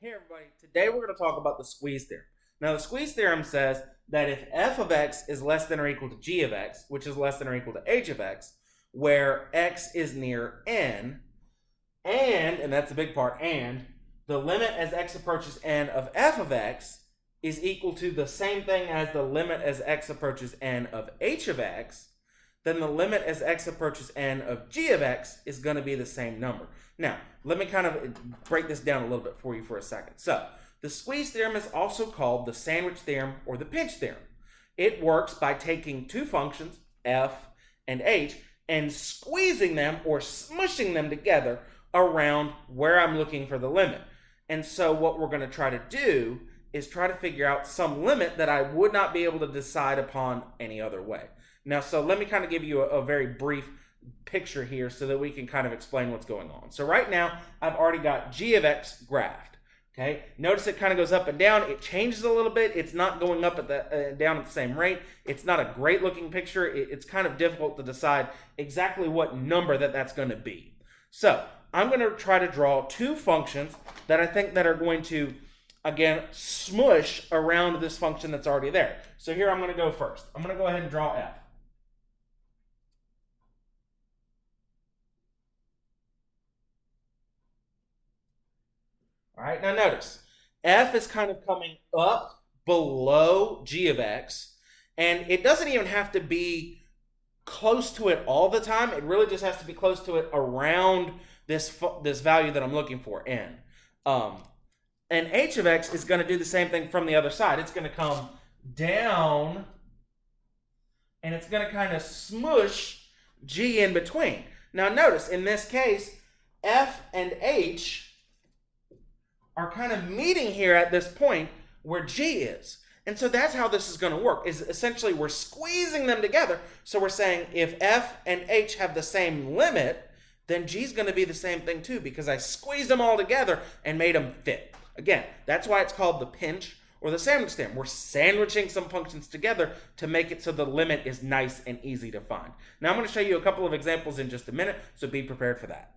Hey everybody, today we're going to talk about the squeeze theorem. Now the squeeze theorem says that if f of x is less than or equal to g of x, which is less than or equal to h of x, where x is near n, and that's the big part, and the limit as x approaches n of f of x is equal to the same thing as the limit as x approaches n of h of x, then the limit as x approaches n of g of x is going to be the same number. Now, let me kind of break this down a little bit for you for a second. So, the squeeze theorem is also called the sandwich theorem or the pinch theorem. It works by taking two functions, f and h, and squeezing them or smushing them together around where I'm looking for the limit. And so what we're going to try to do is try to figure out some limit that I would not be able to decide upon any other way. Now, so let me kind of give you a very brief picture here so that we can kind of explain what's going on. So right now, I've already got g of x graphed. Okay, notice it kind of goes up and down. It changes a little bit. It's not going up at the down at the same rate. It's not a great looking picture. It's kind of difficult to decide exactly what number that's going to be. So I'm going to try to draw two functions that I think that are going to, again, smush around this function that's already there. So here I'm going to go first. I'm going to go ahead and draw f. All right, now notice, f is kind of coming up below g of x, and it doesn't even have to be close to it all the time. It really just has to be close to it around this value that I'm looking for, n. And h of x is going to do the same thing from the other side. It's going to come down, and it's going to kind of smush g in between. Now notice, in this case, f and h are kind of meeting here at this point where g is. And so that's how this is going to work, is essentially we're squeezing them together. So we're saying if f and h have the same limit, then g is going to be the same thing too, because I squeezed them all together and made them fit. Again, that's why it's called the pinch or the sandwich theorem. We're sandwiching some functions together to make it so the limit is nice and easy to find. Now I'm going to show you a couple of examples in just a minute, so be prepared for that.